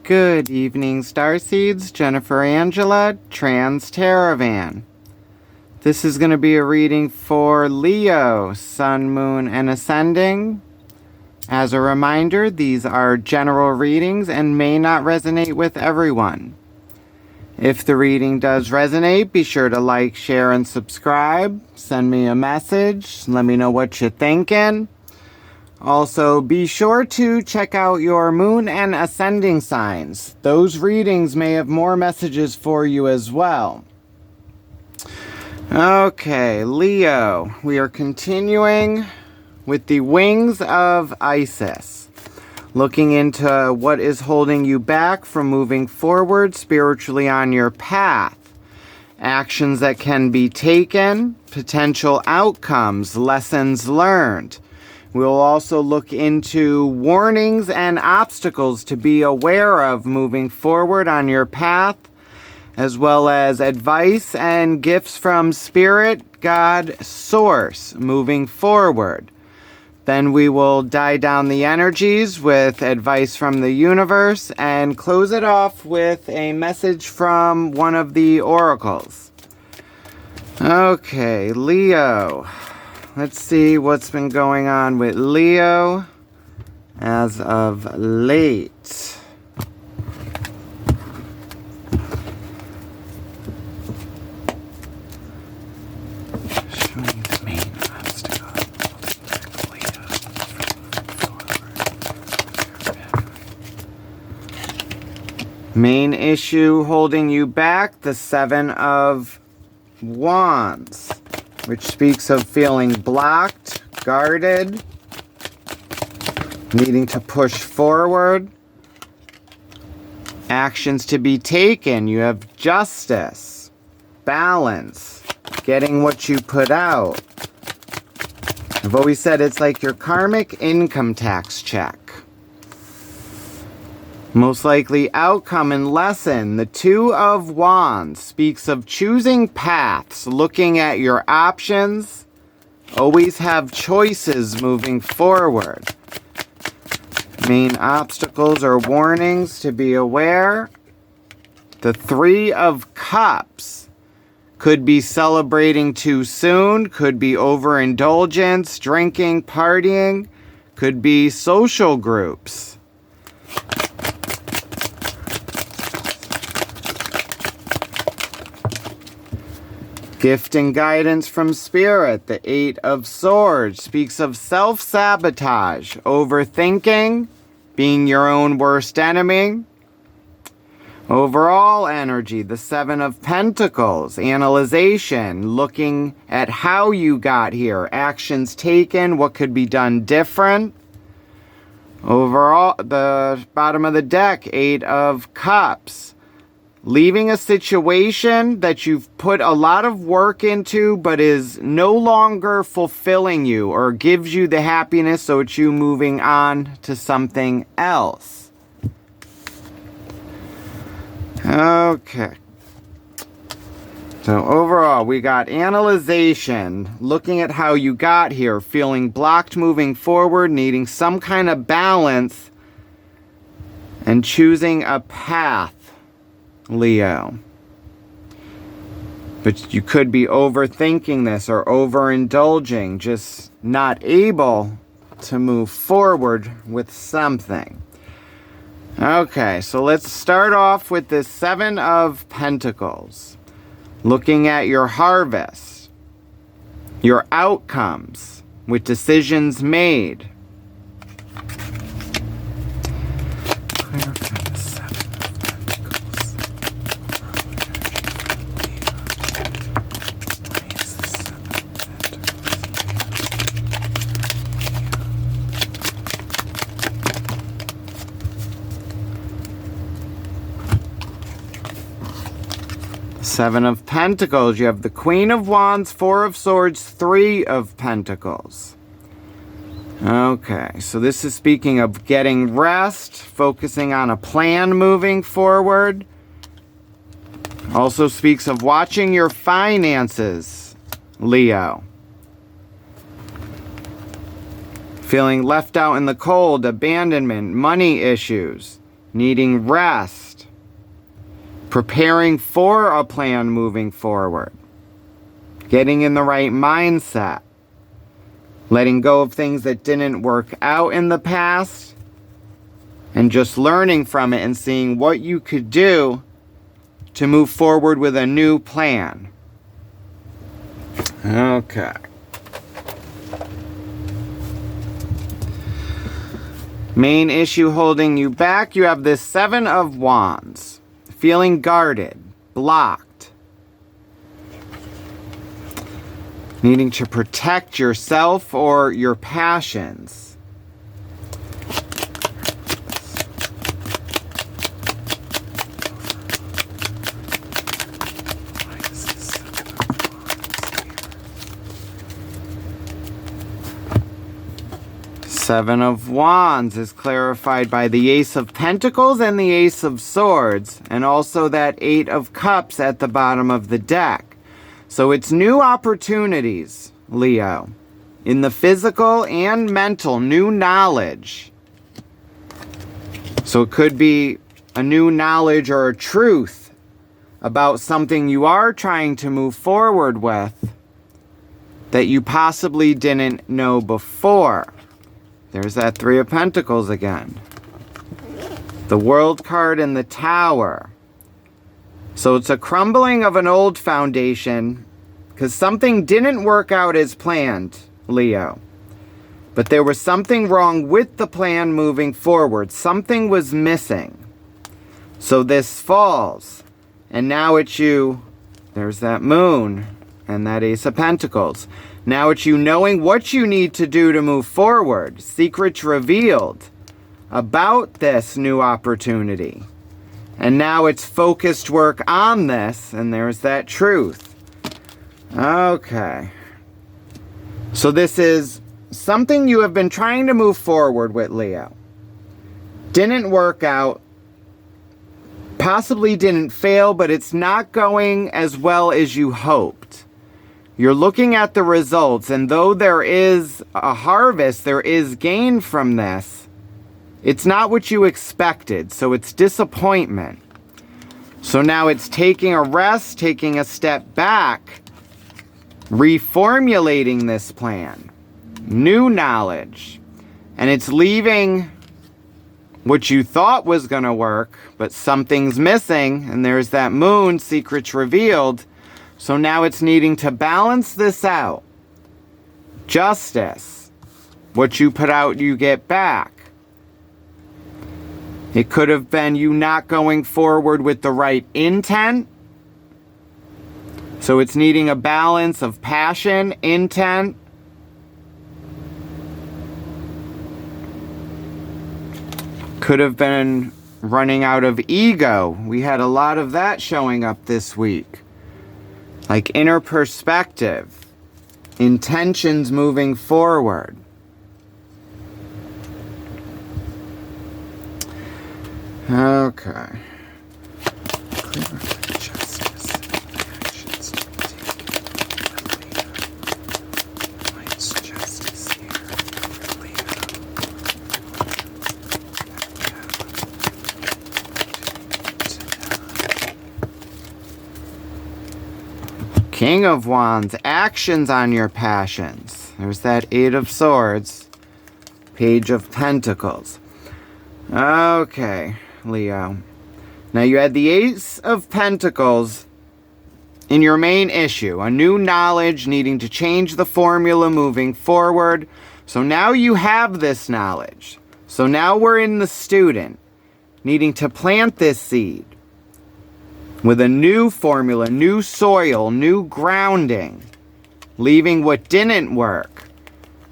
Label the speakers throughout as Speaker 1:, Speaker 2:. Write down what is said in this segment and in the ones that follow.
Speaker 1: Good evening, Starseeds. Jennifer Angela, Trans Teravan. This is going to be a reading for Leo, Sun, Moon, and Ascending. As a reminder, these are general readings and may not resonate with everyone. If the reading does resonate, be sure to like, share, and subscribe. Send me a message. Let me know what you're thinking. Also, be sure to check out your moon and ascending signs. Those readings may have more messages for you as well. Okay, Leo, we are continuing with the Wings of Isis, looking into what is holding you back from moving forward spiritually on your path, actions that can be taken, potential outcomes, lessons learned. We'll also look into warnings and obstacles to be aware of moving forward on your path, as well as advice and gifts from Spirit, God, Source moving forward. Then we will die down the energies with advice from the universe and close it off with a message from one of the oracles. Okay, Leo. Let's see what's been going on with Leo as of late. Showing the main obstacle. Main issue holding you back, the Seven of Wands, which speaks of feeling blocked, guarded, needing to push forward, actions to be taken. You have justice, balance, getting what you put out. I've always said it's like your karmic income tax check. Most likely outcome and lesson. The Two of Wands speaks of choosing paths, looking at your options. Always have choices moving forward. Main obstacles or warnings to be aware. The Three of Cups could be celebrating too soon, could be overindulgence, drinking, partying, could be social groups. Gift and guidance from Spirit, the Eight of Swords, speaks of self-sabotage, overthinking, being your own worst enemy. Overall energy, the Seven of Pentacles, analyzation, looking at how you got here, actions taken, what could be done different. Overall, the bottom of the deck, Eight of Cups. Leaving a situation that you've put a lot of work into but is no longer fulfilling you or gives you the happiness, so it's you moving on to something else. Okay. So overall, we got analyzation, looking at how you got here, feeling blocked moving forward, needing some kind of balance, and choosing a path. Leo. But you could be overthinking this or overindulging, just not able to move forward with something. Okay, so let's start off with this Seven of Pentacles. Looking at your harvest, your outcomes with decisions made. Seven of Pentacles, you have the Queen of Wands, Four of Swords, Three of Pentacles. Okay, so this is speaking of getting rest, focusing on a plan moving forward. Also speaks of watching your finances, Leo. Feeling left out in the cold, abandonment, money issues. needing rest, preparing for a plan moving forward, getting in the right mindset, letting go of things that didn't work out in the past, and just learning from it and seeing what you could do to move forward with a new plan. Okay. Main issue holding you back, you have this Seven of Wands. Feeling guarded, blocked. Needing to protect yourself or your passions. Seven of Wands is clarified by the Ace of Pentacles and the Ace of Swords, and also that Eight of Cups at the bottom of the deck. So it's new opportunities, Leo, in the physical and mental, new knowledge. So it could be a new knowledge or a truth about something you are trying to move forward with that you possibly didn't know before. There's that Three of Pentacles again. The World card and the Tower. So it's a crumbling of an old foundation because something didn't work out as planned, Leo. But there was something wrong with the plan moving forward. Something was missing. So this falls. And now it's you. There's that Moon and that Ace of Pentacles. Now it's you knowing what you need to do to move forward. Secrets revealed about this new opportunity. And now it's focused work on this, and there's that truth. Okay. So this is something you have been trying to move forward with, Leo. Didn't work out. Possibly didn't fail, but it's not going as well as you hoped. You're looking at the results, and though there is a harvest, there is gain from this, it's not what you expected, so it's disappointment. So now it's taking a rest, taking a step back, reformulating this plan, new knowledge, and it's leaving what you thought was going to work, but something's missing, and there's that Moon, secrets revealed. So now it's needing to balance this out. Justice. What you put out, you get back. It could have been you not going forward with the right intent. So it's needing a balance of passion, intent. Could have been running out of ego. We had a lot of that showing up this week. Like inner perspective, intentions moving forward. Okay. Justice. Actions to be taken. Lights justice here. King of Wands, actions on your passions. There's that Eight of Swords, Page of Pentacles. Okay, Leo. Now you had the Ace of Pentacles in your main issue, a new knowledge needing to change the formula moving forward. So now you have this knowledge. So now we're in the student, needing to plant this seed with a new formula, new soil, new grounding, leaving what didn't work.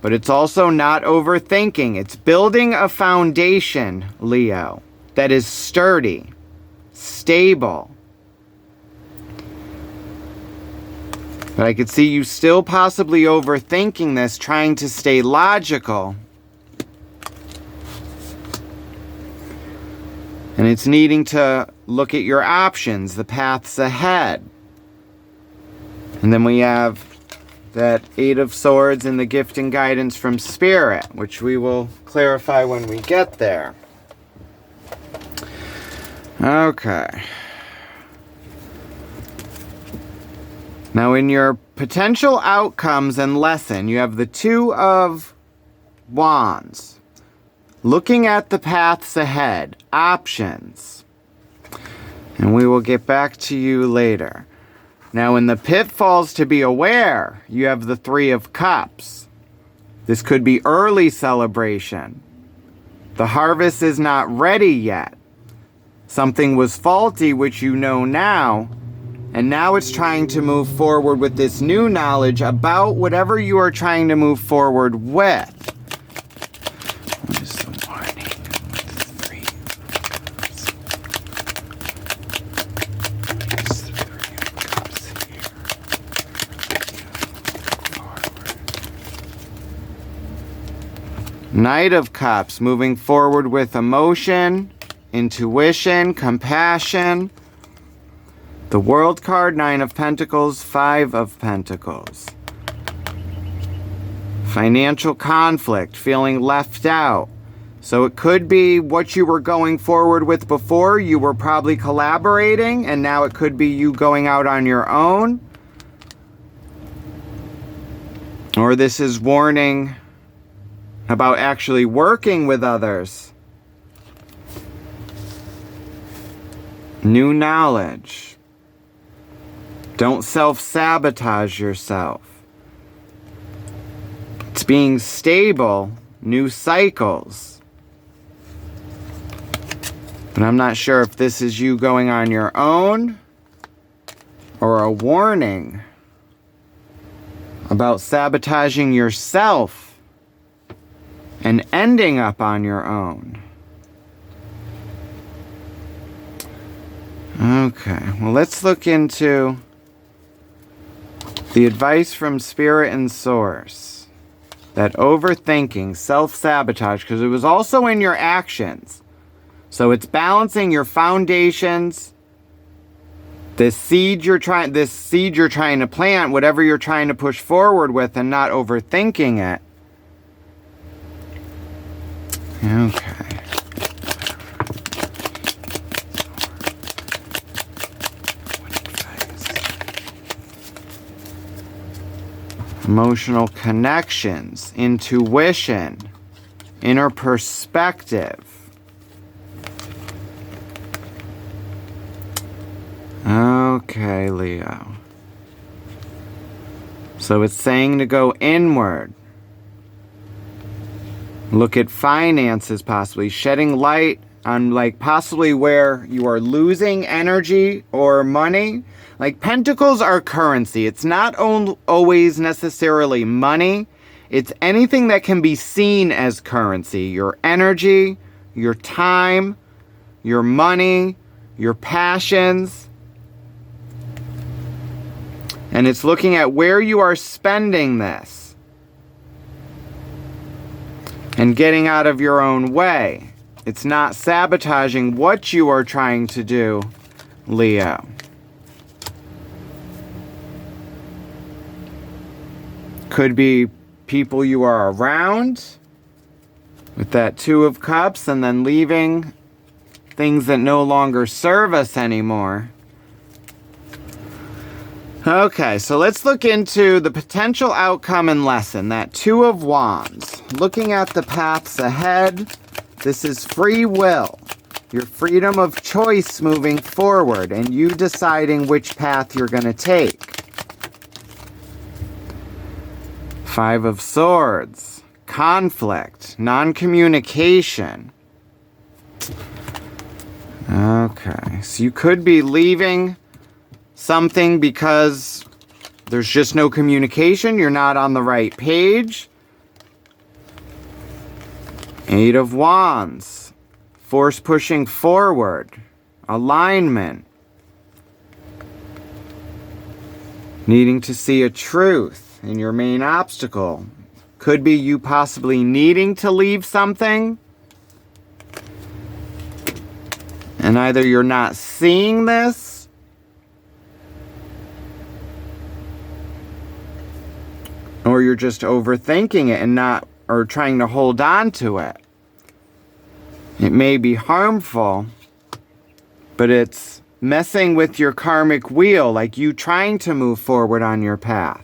Speaker 1: But it's also not overthinking. It's building a foundation, Leo, that is sturdy, stable. But I could see you still possibly overthinking this, trying to stay logical. And it's needing to look at your options, the paths ahead. And then we have that Eight of Swords and the gift and guidance from Spirit, which we will clarify when we get there. Okay. Now in your potential outcomes and lesson, you have the Two of Wands. Looking at the paths ahead, options. And we will get back to you later. Now in the pitfalls to be aware, you have the Three of Cups. This could be early celebration. The harvest is not ready yet. Something was faulty, which you know now, and now it's trying to move forward with this new knowledge about whatever you are trying to move forward with. What is the warning with the Three of Cups? What is the Three of Cups here? Knight of Cups, moving forward with emotion, intuition, compassion. The World card, Nine of Pentacles, Five of Pentacles. Financial conflict, feeling left out. So it could be what you were going forward with before. You were probably collaborating, and now it could be you going out on your own. Or this is warning about actually working with others. New knowledge. Don't self-sabotage yourself. It's being stable, new cycles. But I'm not sure if this is you going on your own or a warning about sabotaging yourself and ending up on your own. Okay, well, let's look into the advice from Spirit and Source. That overthinking, self-sabotage, because it was also in your actions. So it's balancing your foundations, this seed you're trying to plant, whatever you're trying to push forward with, and not overthinking it. Okay. Emotional connections, intuition, inner perspective. Okay, Leo. So it's saying to go inward. Look at finances, possibly shedding light on like possibly where you are losing energy or money. Like pentacles are currency. It's not always necessarily money. It's anything that can be seen as currency. Your energy, your time, your money, your passions. And it's looking at where you are spending this. And getting out of your own way. It's not sabotaging what you are trying to do, Leo. Could be people you are around with that Two of Cups, and then leaving things that no longer serve us anymore. Okay, so let's look into the potential outcome and lesson, that Two of Wands. Looking at the paths ahead, this is free will. Your freedom of choice moving forward, and you deciding which path you're going to take. Five of Swords, conflict, non-communication. Okay, so you could be leaving something because there's just no communication, you're not on the right page. Eight of Wands, force pushing forward, alignment. Needing to see a truth. And your main obstacle could be you possibly needing to leave something, and either you're not seeing this, or you're just overthinking it and not, or trying to hold on to it. It may be harmful, but it's messing with your karmic wheel, like you trying to move forward on your path.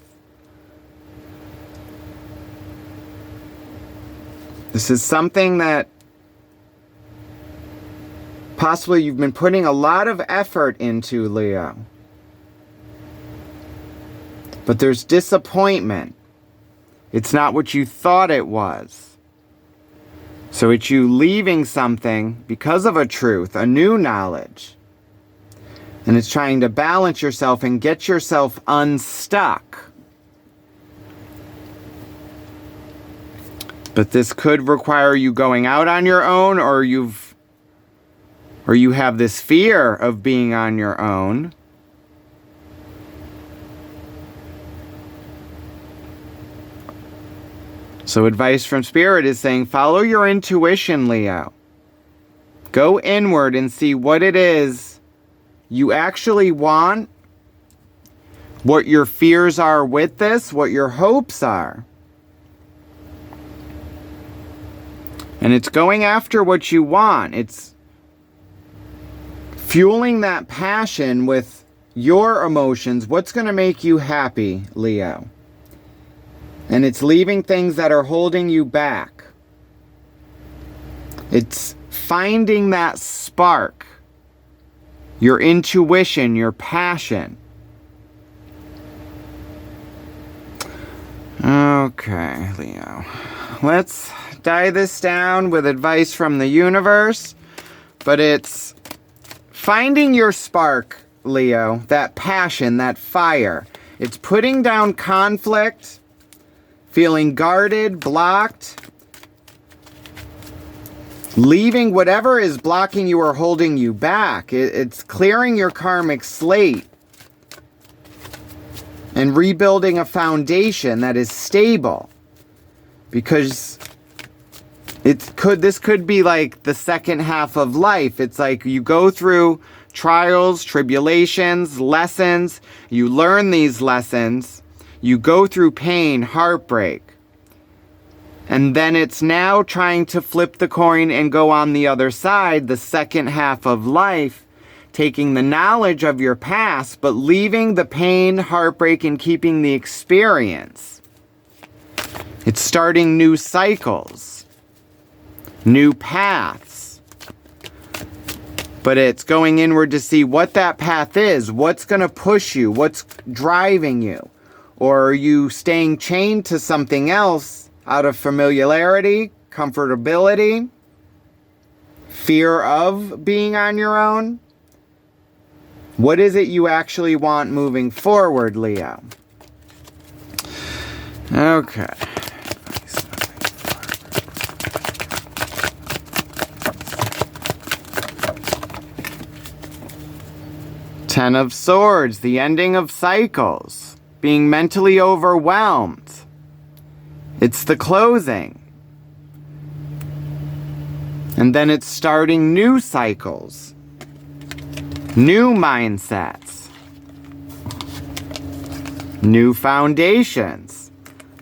Speaker 1: This is something that possibly you've been putting a lot of effort into, Leo. But there's disappointment. It's not what you thought it was. So it's you leaving something because of a truth, a new knowledge. And it's trying to balance yourself and get yourself unstuck. But this could require you going out on your own, or you have this fear of being on your own. So advice from Spirit is saying, follow your intuition, Leo. Go inward and see what it is you actually want, what your fears are with this, what your hopes are. And it's going after what you want. It's fueling that passion with your emotions. What's going to make you happy, Leo? And it's leaving things that are holding you back. It's finding that spark, your intuition, your passion. Okay, Leo. Let's die this down with advice from the universe. But it's finding your spark, Leo, that passion, that fire. It's putting down conflict, feeling guarded, blocked, leaving whatever is blocking you or holding you back. It's clearing your karmic slate and rebuilding a foundation that is stable. Because this could be like the second half of life. It's like you go through trials, tribulations, lessons. You learn these lessons. You go through pain, heartbreak. And then it's now trying to flip the coin and go on the other side, the second half of life, taking the knowledge of your past, but leaving the pain, heartbreak, and keeping the experience. It's starting new cycles, new paths. But it's going inward to see what that path is, what's going to push you, what's driving you. Or are you staying chained to something else out of familiarity, comfortability, fear of being on your own? What is it you actually want moving forward, Leo? Okay. Ten of Swords, the ending of cycles. Being mentally overwhelmed. It's the closing. And then it's starting new cycles. New mindsets. New foundations.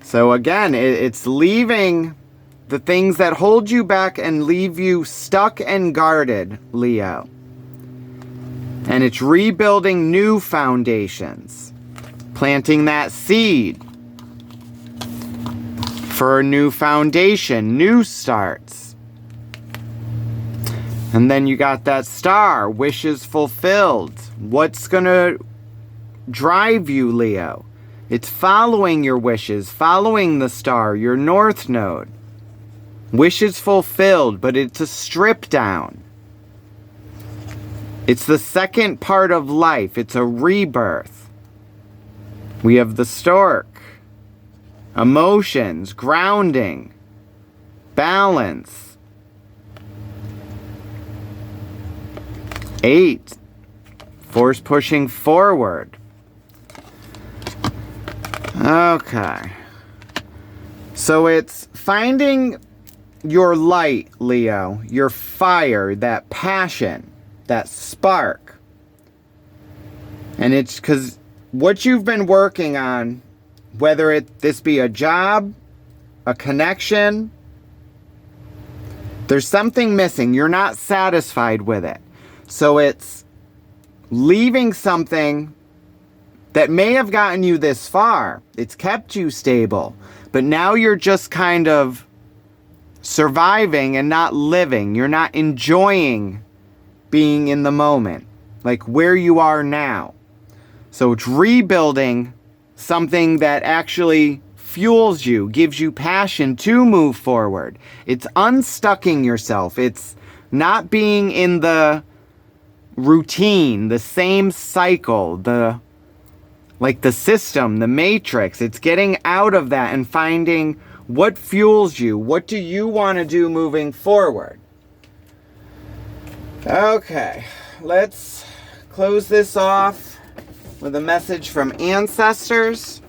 Speaker 1: So again, it's leaving the things that hold you back and leave you stuck and guarded, Leo. And it's rebuilding new foundations. Planting that seed for a new foundation, new starts. And then you got that star, wishes fulfilled. What's going to drive you, Leo? It's following your wishes, following the star, your north node. Wishes fulfilled, but it's a strip down. It's the second part of life. It's a rebirth. We have the stork, emotions, grounding, balance. 8, force pushing forward. Okay. So it's finding your light, Leo, your fire, that passion, that spark. And it's because what you've been working on, whether this be a job, a connection, there's something missing. You're not satisfied with it. So it's leaving something that may have gotten you this far. It's kept you stable. But now you're just kind of surviving and not living. You're not enjoying being in the moment, like where you are now. So it's rebuilding something that actually fuels you, gives you passion to move forward. It's unstucking yourself. It's not being in the routine, the same cycle, the system, the matrix. It's getting out of that and finding what fuels you. What do you want to do moving forward? Okay, let's close this off with a message from ancestors.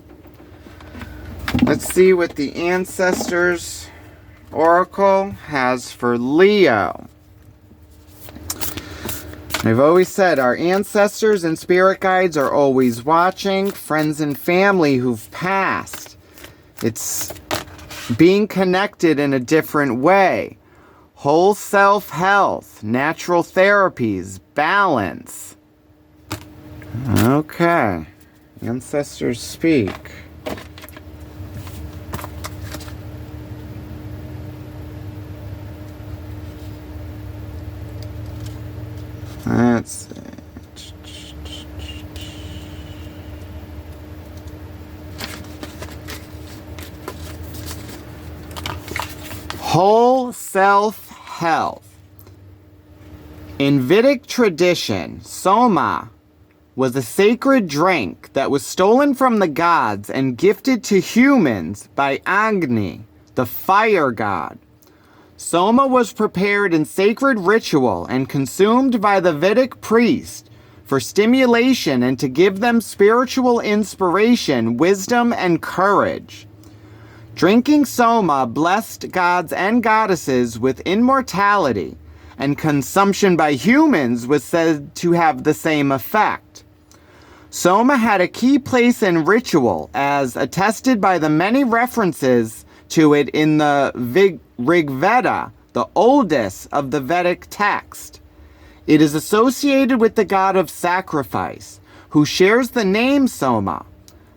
Speaker 1: Let's see what the ancestors oracle has for Leo. I've always said our ancestors and spirit guides are always watching. Friends and family who've passed. It's being connected in a different way. Whole self health, natural therapies, balance. Okay. Ancestors speak. Let's see. Whole self health. In Vedic tradition, Soma was a sacred drink that was stolen from the gods and gifted to humans by Agni, the fire god. Soma was prepared in sacred ritual and consumed by the Vedic priest for stimulation and to give them spiritual inspiration, wisdom, and courage. Drinking Soma blessed gods and goddesses with immortality, and consumption by humans was said to have the same effect. Soma had a key place in ritual, as attested by the many references to it in the Rig Veda, the oldest of the Vedic text. It is associated with the god of sacrifice, who shares the name Soma.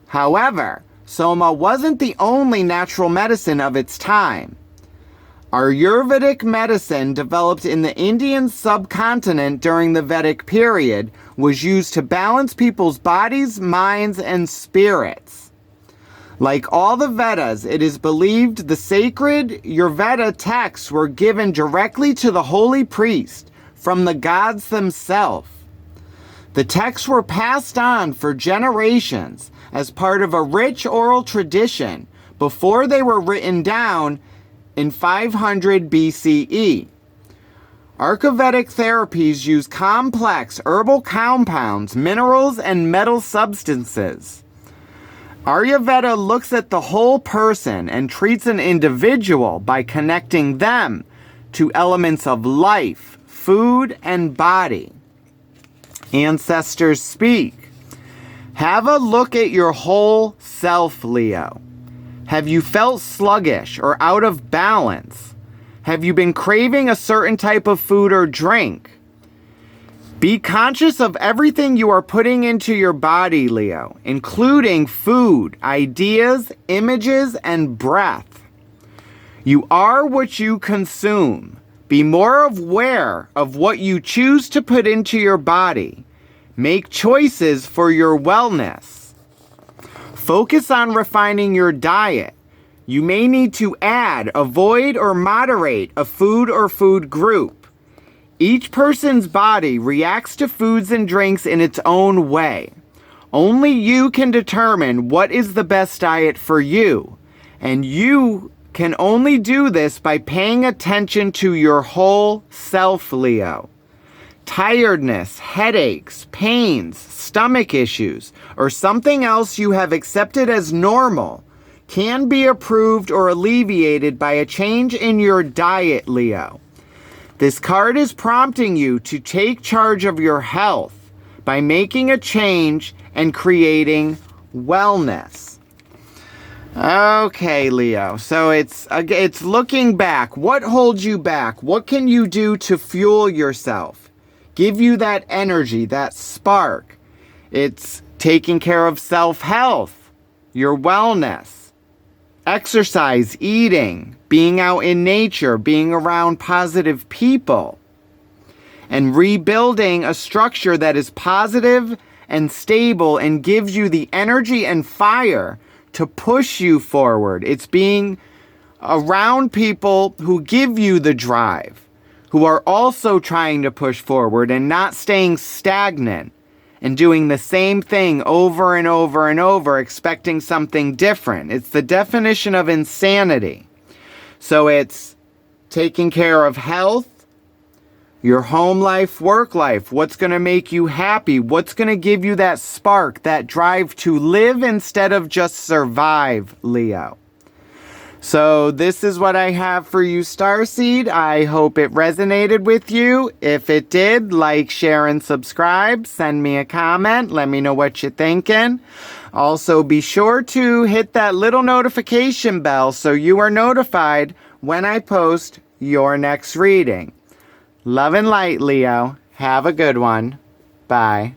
Speaker 1: However, Soma wasn't the only natural medicine of its time. Ayurvedic medicine, developed in the Indian subcontinent during the Vedic period, was used to balance people's bodies, minds, and spirits. Like all the Vedas, it is believed the sacred Ayurveda texts were given directly to the holy priest from the gods themselves. The texts were passed on for generations as part of a rich oral tradition before they were written down in 500 BCE. Ayurvedic therapies use complex herbal compounds, minerals, and metal substances. Ayurveda looks at the whole person and treats an individual by connecting them to elements of life, food, and body. Ancestors speak. Have a look at your whole self, Leo. Have you felt sluggish or out of balance? Have you been craving a certain type of food or drink? Be conscious of everything you are putting into your body, Leo, including food, ideas, images, and breath. You are what you consume. Be more aware of what you choose to put into your body. Make choices for your wellness. Focus on refining your diet. You may need to add, avoid, or moderate a food or food group. Each person's body reacts to foods and drinks in its own way. Only you can determine what is the best diet for you, and you can only do this by paying attention to your whole self, Leo. Tiredness, headaches, pains, stomach issues, or something else you have accepted as normal can be improved or alleviated by a change in your diet, Leo. This card is prompting you to take charge of your health by making a change and creating wellness. Okay, Leo. So it's looking back. What holds you back? What can you do to fuel yourself? give you that energy, that spark. It's taking care of self-health, your wellness, exercise, eating, being out in nature, being around positive people, and rebuilding a structure that is positive and stable and gives you the energy and fire to push you forward. It's being around people who give you the drive, who are also trying to push forward and not staying stagnant and doing the same thing over and over and over, expecting something different. It's the definition of insanity. So it's taking care of health, your home life, work life, what's going to make you happy, what's going to give you that spark, that drive to live instead of just survive, Leo. So this is what I have for you, Starseed. I hope it resonated with you. If it did, like, share, and subscribe. Send me a comment. Let me know what you're thinking. Also, be sure to hit that little notification bell so you are notified when I post your next reading. Love and light, Leo. Have a good one. Bye.